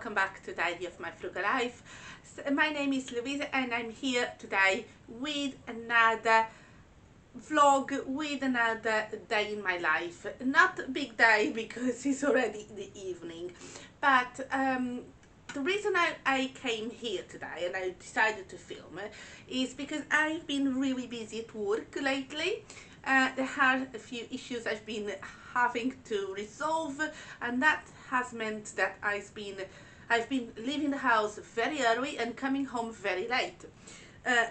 welcome back to the Idea of My Frugal Life. My name is Louisa and I'm here today with another vlog, with another day in my life. Not a big day because it's already the evening, but the reason I came here today and I decided to film is because I've been really busy at work lately. There are a few issues I've been having to resolve, and that has meant that I've been leaving the house very early and coming home very late.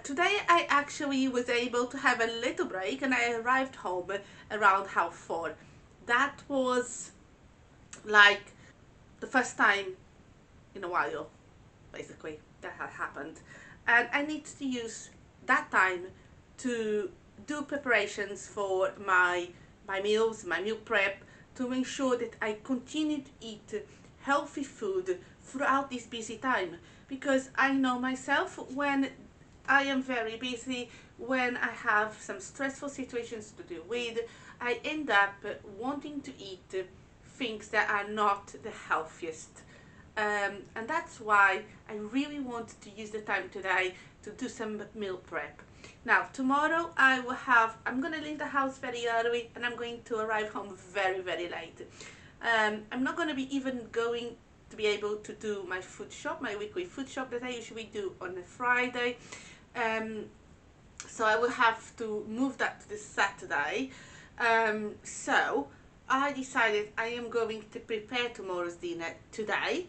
Today I actually was able to have a little break and I arrived home around 4:30. That was like the first time in a while, basically, that had happened, and I need to use that time to do preparations for my meals, my meal prep, to make sure that I continue to eat healthy food throughout this busy time, because I know myself, when I am very busy, when I have some stressful situations to deal with, I end up wanting to eat things that are not the healthiest. And that's why I really want to use the time today to do some meal prep. Now tomorrow I'm going to leave the house very early and I'm going to arrive home very late. I'm not going to be even going to be able to do my food shop, my weekly food shop that I usually do on a Friday. So I will have to move that to this Saturday. So I decided I am going to prepare tomorrow's dinner today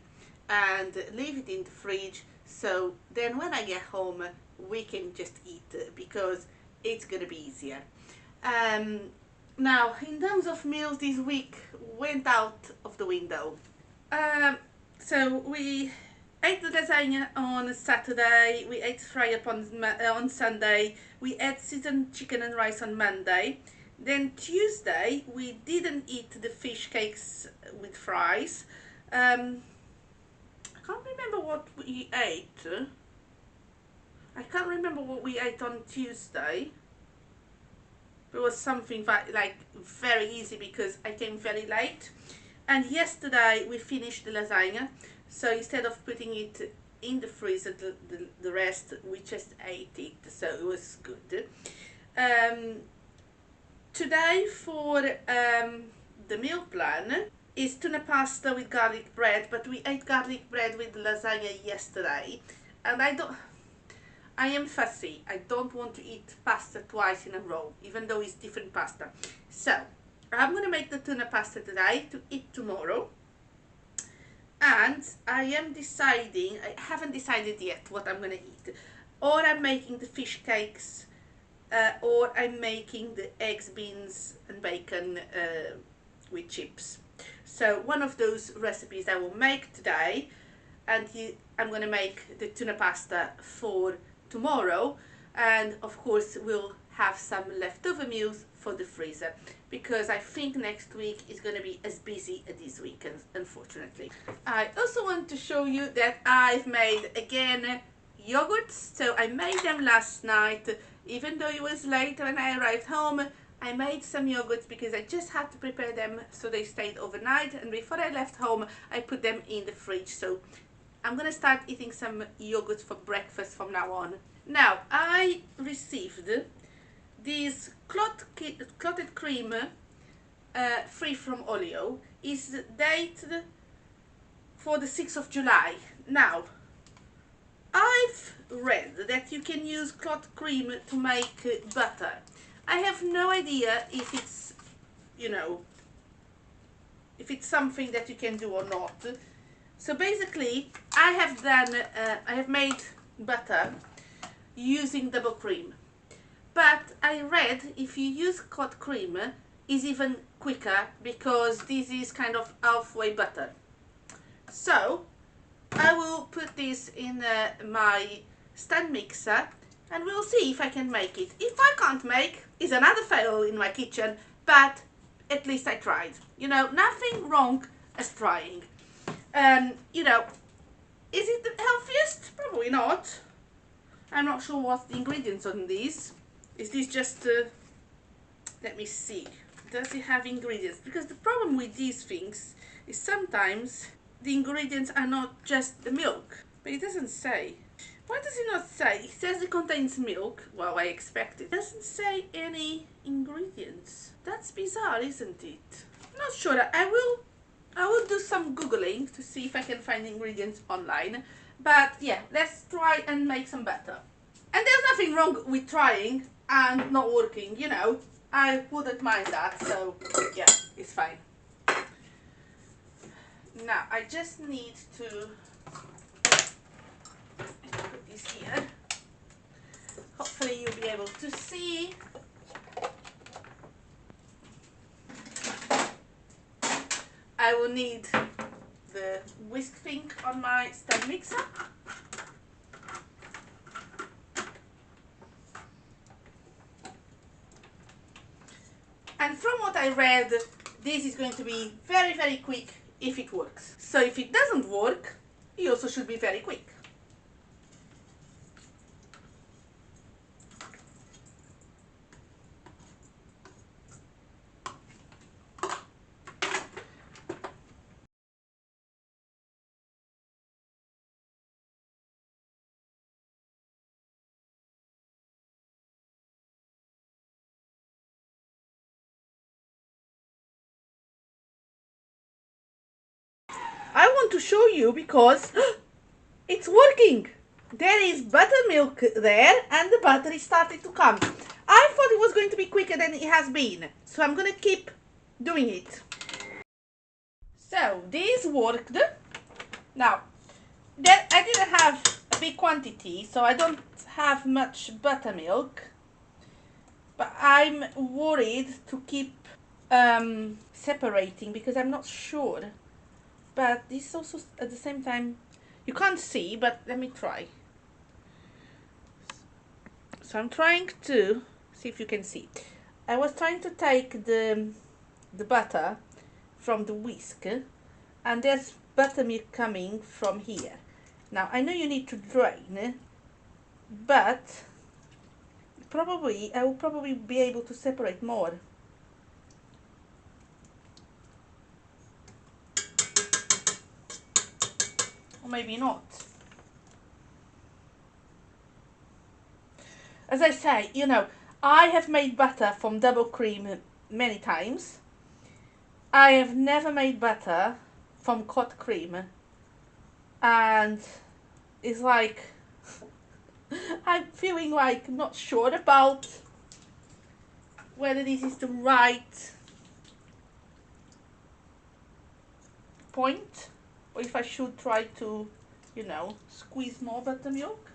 and leave it in the fridge, so then when I get home we can just eat, because it's gonna be easier. Now in terms of meals, this week went out of the window. So we ate the lasagna on Saturday, we ate fry up on Sunday, we ate seasoned chicken and rice on Monday. Then Tuesday we didn't eat the fish cakes with fries. I can't remember what we ate. I can't remember what we ate on Tuesday. It was something like very easy because I came very late. And yesterday we finished the lasagna, so instead of putting it in the freezer, the rest, we just ate it, so it was good. Today for the meal plan is tuna pasta with garlic bread, but we ate garlic bread with lasagna yesterday, and I am fussy. I don't want to eat pasta twice in a row, even though it's different pasta. So I'm going to make the tuna pasta today to eat tomorrow, and I haven't decided yet what I'm going to eat. Or I'm making the fish cakes, or I'm making the eggs, beans and bacon with chips. So one of those recipes I will make today, and I'm going to make the tuna pasta for tomorrow, and of course we'll have some leftover meals for the freezer, because I think next week is going to be as busy as this week, unfortunately. I also want to show you that I've made again yogurts. So I made them last night, even though it was late when I arrived home. I made some yogurts because I just had to prepare them so they stayed overnight, and before I left home I put them in the fridge. So I'm gonna start eating some yogurts for breakfast from now on. Now I received this clotted cream, free from Olio. Is dated for the 6th of July. Now I've read that you can use clotted cream to make butter. I have no idea if it's, if it's something that you can do or not. So basically I have made butter using double cream, but I read if you use clotted cream is even quicker, because this is kind of halfway butter. So I will put this in my stand mixer and we'll see if I can make it. If I can't make, it's another fail in my kitchen, but at least I tried. Nothing wrong as trying. Is it the healthiest? Probably not. I'm not sure what the ingredients on these. Is this just, let me see. Does it have ingredients? Because the problem with these things is sometimes the ingredients are not just the milk. But it doesn't say. Why does it not say? It says it contains milk. Well, I expect it. It doesn't say any ingredients. That's bizarre, isn't it? I'm not sure. I will do some googling to see if I can find ingredients online. But yeah, let's try and make some batter. And there's nothing wrong with trying and not working, you know. I wouldn't mind that, so yeah, it's fine. Now I just need to put this here. Hopefully you'll be able to see. I will need the whisk thing on my stand mixer. And from what I read, this is going to be very, very quick if it works. So if it doesn't work, it also should be very quick. I want to show you because it's working. There is buttermilk there and the butter is starting to come. I thought it was going to be quicker than it has been, so I'm going to keep doing it. So this worked. Now, I didn't have a big quantity, so I don't have much buttermilk, but I'm worried to keep separating because I'm not sure. But this also at the same time, you can't see, but let me try. So I'm trying to see if you can see. I was trying to take the butter from the whisk, and there's buttermilk coming from here. Now I know you need to drain, but I will probably be able to separate more. Or maybe not. As I say, you know, I have made butter from double cream many times. I have never made butter from clotted cream, and it's like I'm feeling like not sure about whether this is the right point or if I should try to, you know, squeeze more buttermilk.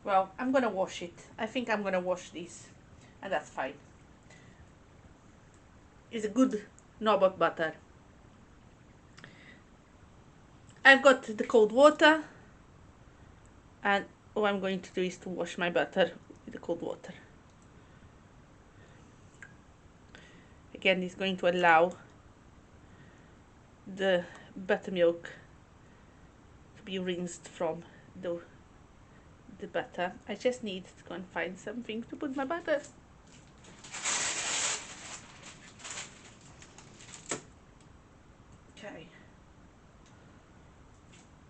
Well, I'm gonna wash it. I think I'm gonna wash this, and that's fine. It's a good knob of butter. I've got the cold water, and all I'm going to do is to wash my butter with the cold water. Again, it's going to allow the buttermilk to be rinsed from the butter. I just need to go and find something to put my butter. Okay,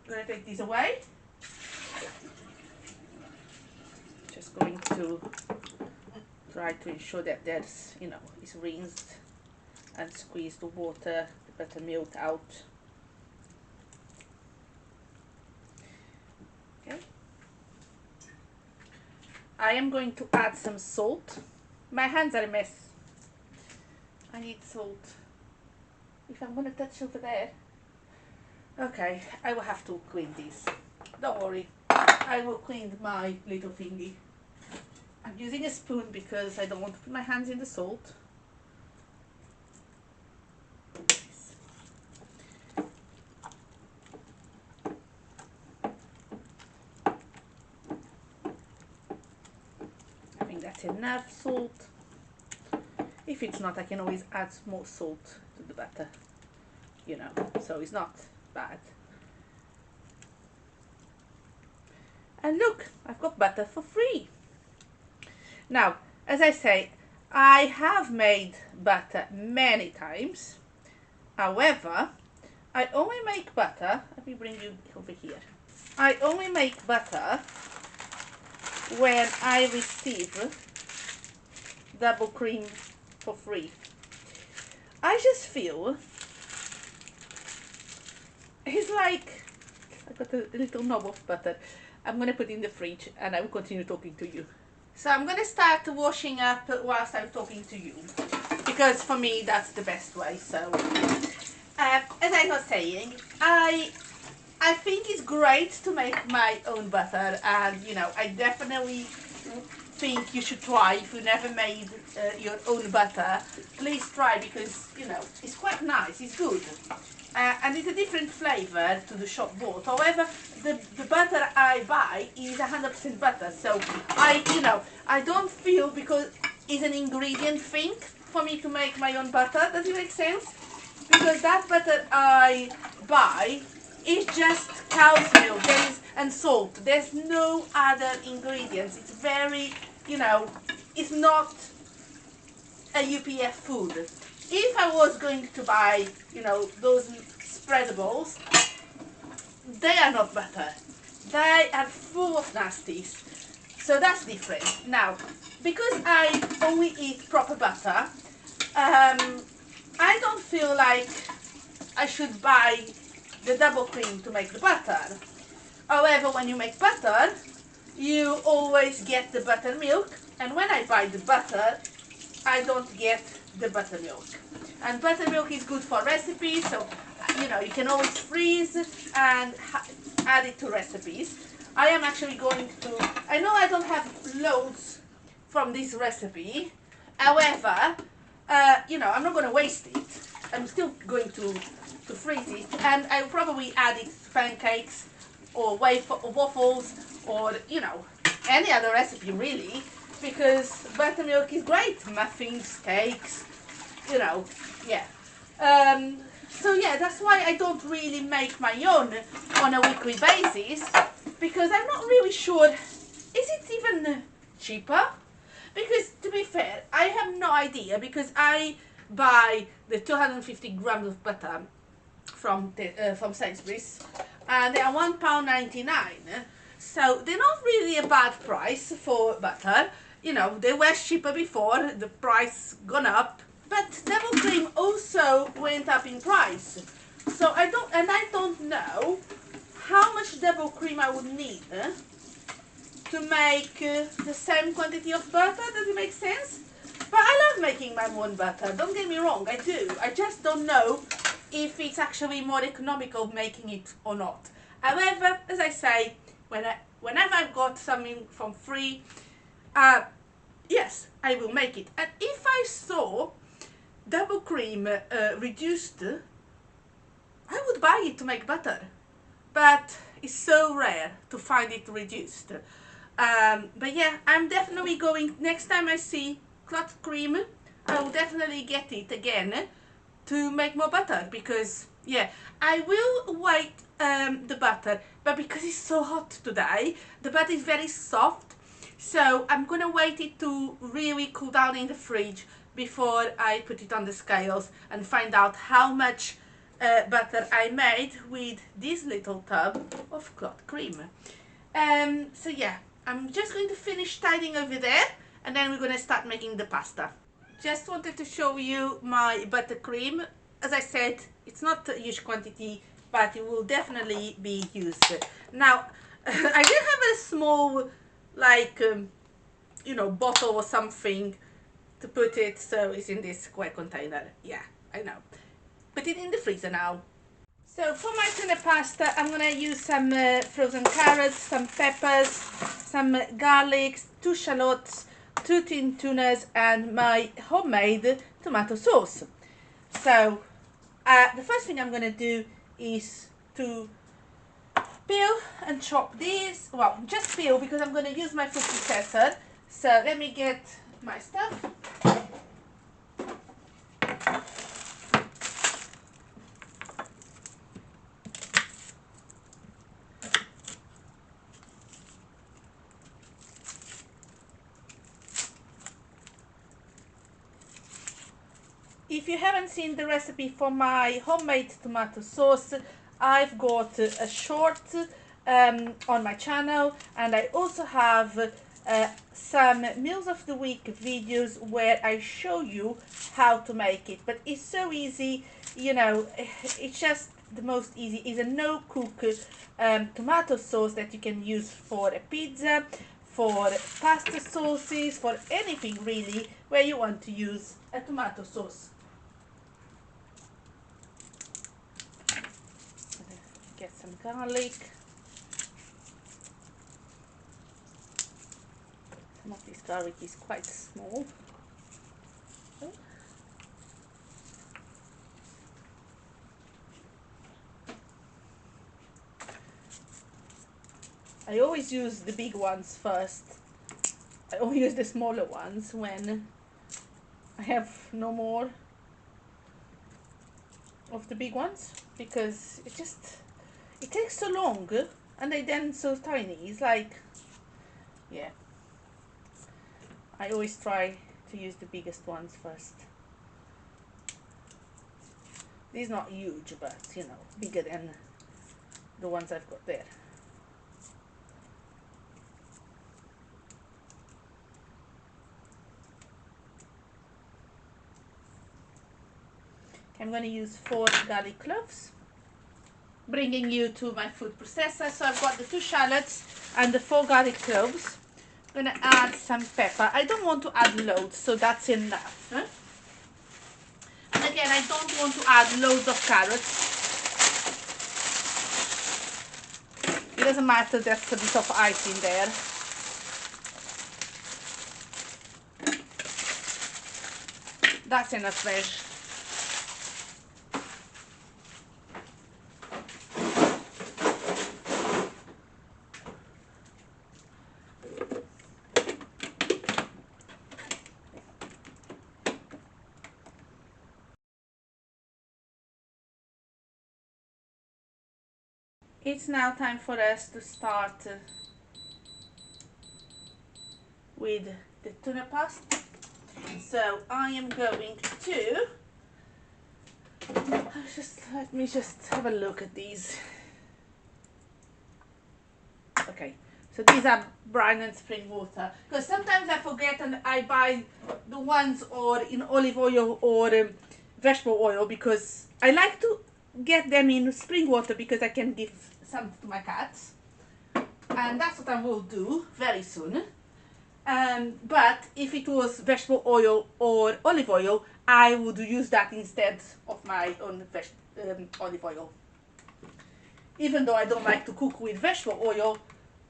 I'm gonna take these away. Just going to try to ensure that there's, you know, it's rinsed and squeeze the water, the buttermilk out. Okay. I am going to add some salt. My hands are a mess. I need salt. If I'm gonna touch over there. Okay, I will have to clean this. Don't worry, I will clean my little thingy. I'm using a spoon because I don't want to put my hands in the salt. I think that's enough salt. If it's not, I can always add more salt to the batter, you know, so it's not bad. And look, I've got butter for free. Now, as I say, I have made butter many times. However, I only make butter, let me bring you over here. I only make butter when I receive double cream for free. I just feel it's like I got a little knob of butter. I'm gonna put it in the fridge and I will continue talking to you. So I'm gonna start washing up whilst I'm talking to you, because for me that's the best way. So as I was saying, I think it's great to make my own butter, and you know, I definitely think you should try. If you never made your own butter, please try, because you know, it's quite nice, it's good. And it's a different flavour to the shop bought. However, the butter I buy is 100% butter, so I don't feel, because it's an ingredient thing for me to make my own butter. Does it make sense? Because that butter I buy is just cow's milk and salt. There's no other ingredients. It's very, it's not a UPF food. If I was going to buy, those spreadables, they are not butter. They are full of nasties. So that's different. Now, because I only eat proper butter, I don't feel like I should buy the double cream to make the butter. However, when you make butter, you always get the buttermilk, and when I buy the butter, I don't get the buttermilk. And buttermilk is good for recipes, so you can always freeze and add it to recipes. I am actually going to, I know I don't have loads from this recipe, however, I'm not going to waste it. I'm still going to freeze it, and I'll probably add it to pancakes or waffles, or any other recipe really, because buttermilk is great. Muffins, cakes, yeah. So yeah, that's why I don't really make my own on a weekly basis, because I'm not really sure, is it even cheaper? Because to be fair, I have no idea, because I buy the 250 grams of butter from Sainsbury's, and they are £1.99, so they're not really a bad price for butter. They were cheaper before, the price gone up, but double cream also went up in price. So I don't know how much double cream I would need to make the same quantity of butter. Does it make sense? But I love making my own butter, don't get me wrong, I do. I just don't know if it's actually more economical making it or not. However, as I say, whenever I've got something from free, yes, I will make it. And if I saw double cream reduced, I would buy it to make butter. But it's so rare to find it reduced. But yeah, I'm definitely going, next time I see clotted cream, I will definitely get it again to make more butter, because yeah, I will wait the butter, but because it's so hot today, the butter is very soft, so I'm gonna wait it to really cool down in the fridge before I put it on the scales and find out how much butter I made with this little tub of clotted cream. So yeah, I'm just going to finish tidying over there, and then we're gonna start making the pasta. Just wanted to show you my buttercream. As I said, it's not a huge quantity, but it will definitely be used. Now, I did have a small, like, bottle or something to put it, so it's in this square container. Yeah, I know. Put it in the freezer now. So for my tuna pasta, I'm gonna use some frozen carrots, some peppers, some garlic, 2 shallots, 2 tin tunas, and my homemade tomato sauce. So the first thing I'm gonna do is to peel and chop this. Well, just peel, because I'm gonna use my food processor. So let me get my stuff. if you haven't seen the recipe for my homemade tomato sauce, I've got a short on my channel, and I also have some meals of the week videos where I show you how to make it. But it's so easy, you know, it's just the most easy. Is a no cook tomato sauce that you can use for a pizza, for pasta sauces, for anything really where you want to use a tomato sauce. Get some garlic. Some of this garlic is quite small. I always use the big ones first. I only use the smaller ones when I have no more of the big ones, because it takes so long and they then so tiny. It's like, yeah, I always try to use the biggest ones first. These not huge, but you know, bigger than the ones I've got there. I'm going to use 4 garlic cloves. Bringing you to my food processor. So I've got the 2 shallots and the 4 garlic cloves. I'm going to add some pepper. I don't want to add loads, so that's enough. And again, I don't want to add loads of carrots. It doesn't matter, there's a bit of ice in there. That's enough veg. It's now time for us to start with the tuna pasta. So I am going to let me just have a look at these. Okay, so these are brine and spring water, because sometimes I forget and I buy the ones or in olive oil or vegetable oil, because I like to get them in spring water because I can give some to my cats, and that's what I will do very soon. But if it was vegetable oil or olive oil, I would use that instead of my own olive oil. Even though I don't like to cook with vegetable oil,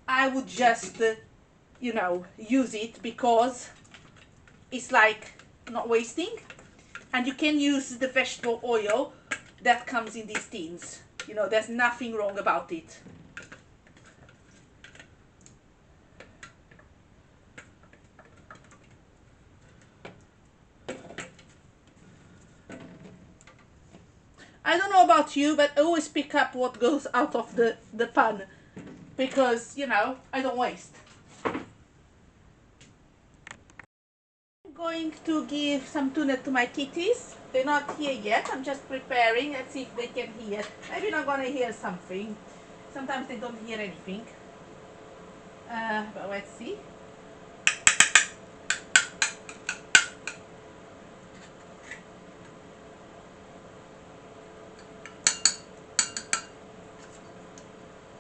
I would just, you know, use it because it's like not wasting. And you can use the vegetable oil that comes in these tins. You know, there's nothing wrong about it. I don't know about you, but I always pick up what goes out of the pan, because, you know, I don't waste. I'm going to give some tuna to my kitties. They're not here yet. I'm just preparing. Let's see if they can hear. Maybe not going to hear something. Sometimes they don't hear anything. But let's see.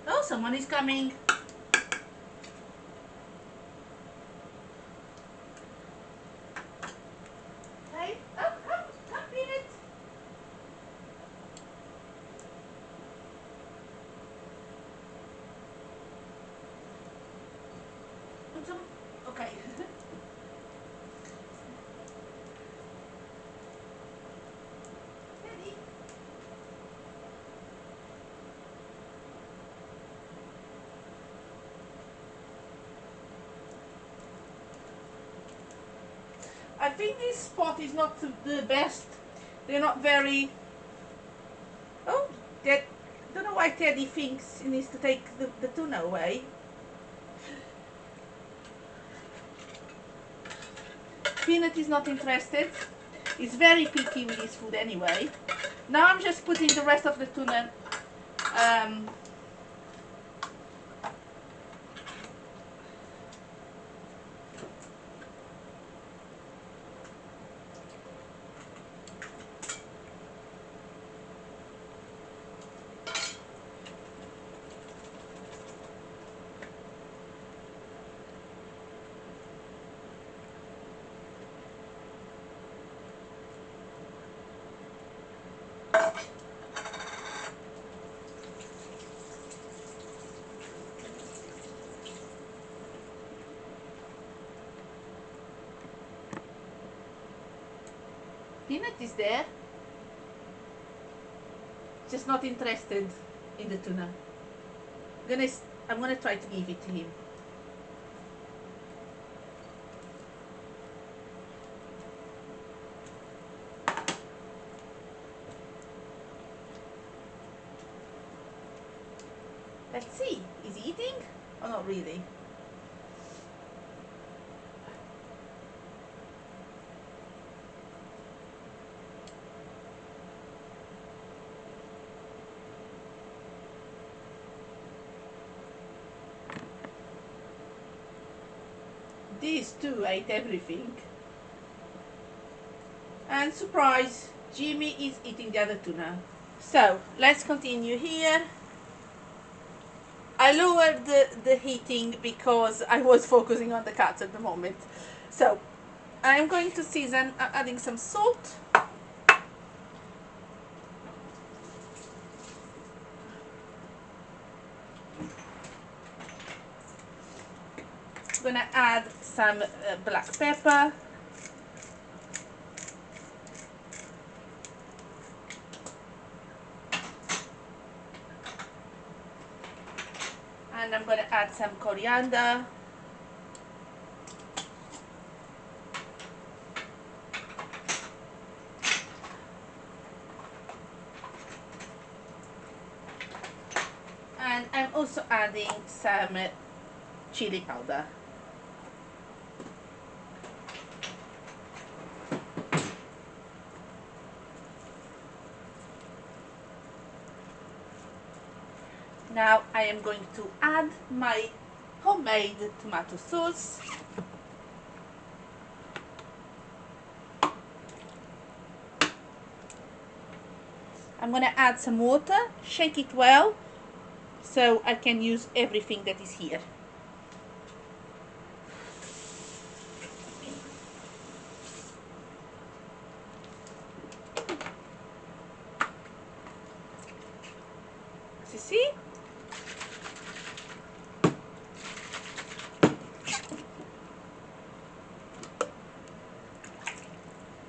Oh, someone is coming. Hey, come, Peanut. Okay. Ready? I think this spot is not the best. They're not very... Oh, I don't know why Teddy thinks he needs to take the tuna away. Peanut is not interested. It's very picky with his food anyway. Now I'm just putting the rest of the tuna Peanut is there, just not interested in the tuna. I'm gonna try to give it to him. Let's see, is he eating or not really? These two ate everything. And surprise, Jimmy is eating the other tuna. So let's continue here. I lowered the heating because I was focusing on the cats at the moment. So I'm going to season, adding some salt. I'm gonna add some black pepper. And I'm going to add some coriander. And I'm also adding some chili powder. Now I am going to add my homemade tomato sauce. I'm going to add some water, shake it well, so I can use everything that is here. See?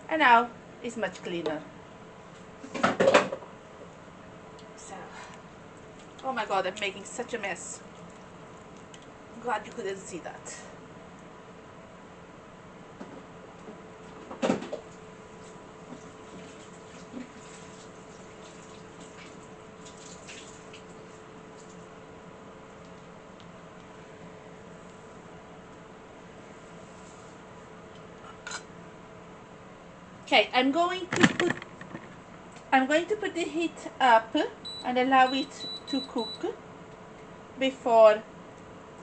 And now it's much cleaner. So, oh my god, I'm making such a mess. Glad you couldn't see that. Okay, I'm going to put the heat up and allow it to cook before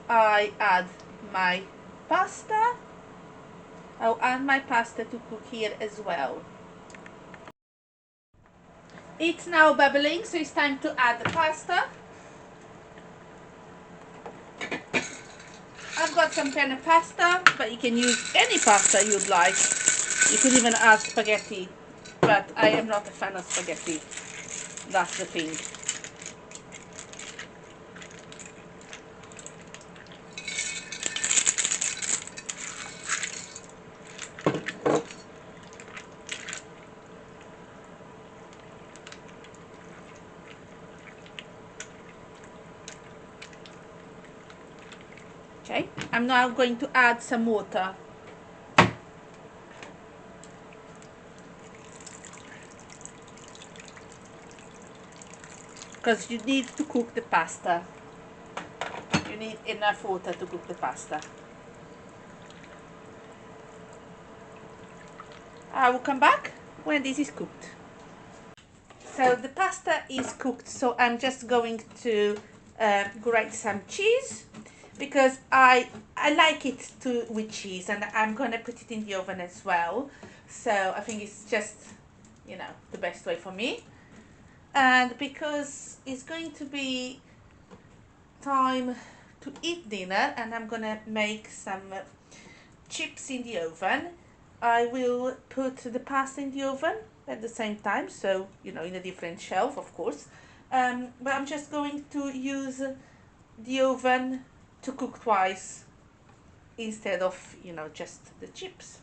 I add my pasta. I'll add my pasta to cook here as well. It's now bubbling, so it's time to add the pasta. I've got some penne pasta, but you can use any pasta you'd like. You could even add spaghetti, but I am not a fan of spaghetti. That's the thing. Okay, I'm now going to add some water. Because you need to cook the pasta. You need enough water to cook the pasta. I will come back when this is cooked. So the pasta is cooked, so I'm just going to grate some cheese because I like it with cheese, and I'm gonna put it in the oven as well. So I think it's just, you know, the best way for me. And because it's going to be time to eat dinner and I'm gonna make some chips in the oven, I will put the pasta in the oven at the same time, so you know, in a different shelf of course, but I'm just going to use the oven to cook twice instead of, you know, just the chips.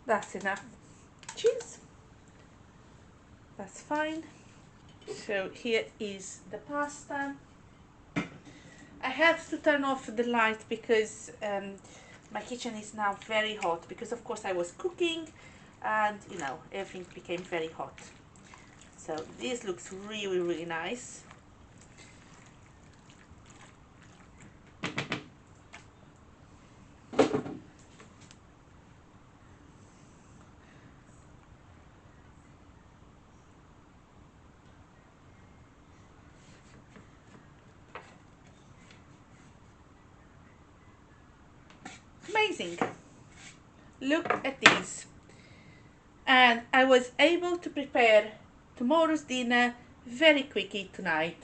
That's enough cheese, that's fine. So here is the pasta. I have to turn off the light because my kitchen is now very hot, because of course I was cooking and, you know, everything became very hot. So this looks really, really nice. Amazing. Look at this. And I was able to prepare tomorrow's dinner very quickly tonight.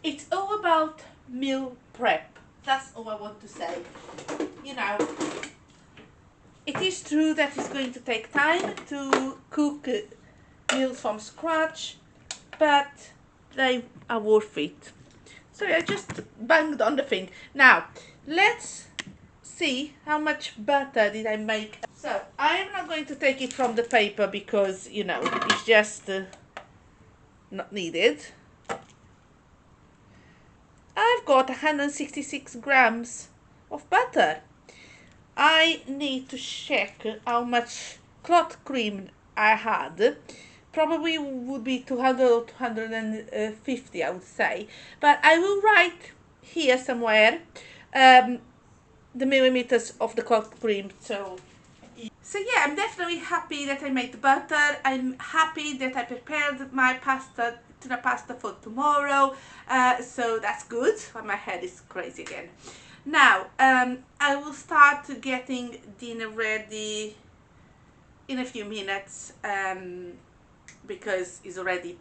It's all about meal prep. That's all I want to say. You know, it is true that it's going to take time to cook meals from scratch, but they are worth it. So I just banged on the thing. Now, let's see how much butter did I make. So I am not going to take it from the paper because, you know, it's just not needed. I've got 166 grams of butter. I need to check how much clotted cream I had. Probably would be 200 or 250, I would say. But I will write here somewhere the millimeters of the clotted cream. So yeah, I'm definitely happy that I made the butter. I'm happy that I prepared my pasta, tuna pasta for tomorrow. So that's good. My head is crazy again. Now, I will start getting dinner ready in a few minutes because it's already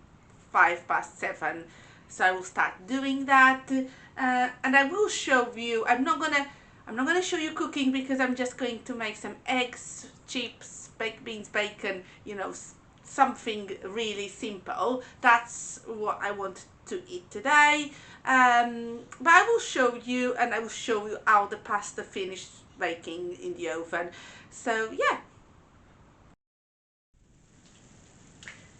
7:05. So I will start doing that, and I will show you. I'm not gonna show you cooking because I'm just going to make some eggs, chips, baked beans, bacon. You know, something really simple. That's what I want to eat today. But I will show you, and I will show you how the pasta finished baking in the oven. So yeah.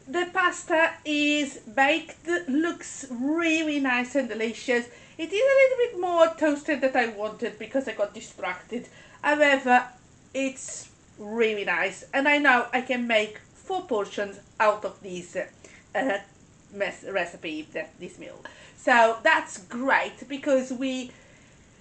The pasta is baked, looks really nice and delicious. It is a little bit more toasted than I wanted because I got distracted. However, it's really nice, and I know I can make 4 portions out of this recipe, this meal. So that's great because we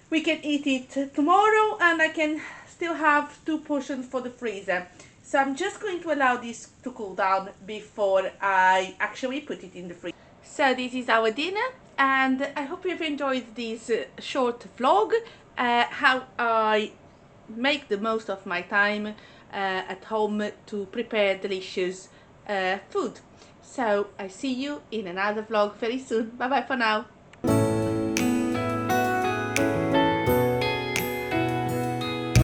can eat it tomorrow, and I can still have 2 portions for the freezer. So I'm just going to allow this to cool down before I actually put it in the freezer. So this is our dinner, and I hope you've enjoyed this short vlog, how I make the most of my time at home to prepare delicious food. So I see you in another vlog very soon. Bye bye for now.